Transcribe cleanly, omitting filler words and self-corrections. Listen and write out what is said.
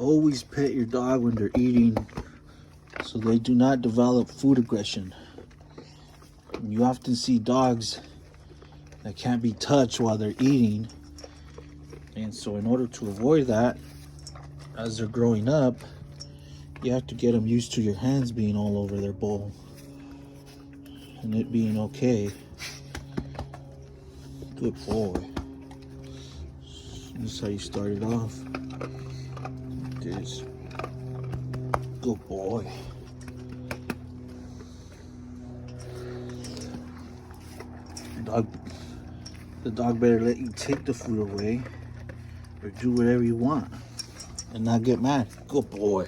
Always pet your dog when they're eating so they do not develop food aggression. You often see dogs that can't be touched while they're eating, and so in order to avoid that, as they're growing up, you have to get them used to your hands being all over their bowl and it being okay. Good boy. This is how you started off. This. Good boy. The dog better let you take the food away or do whatever you want and not get mad. Good boy.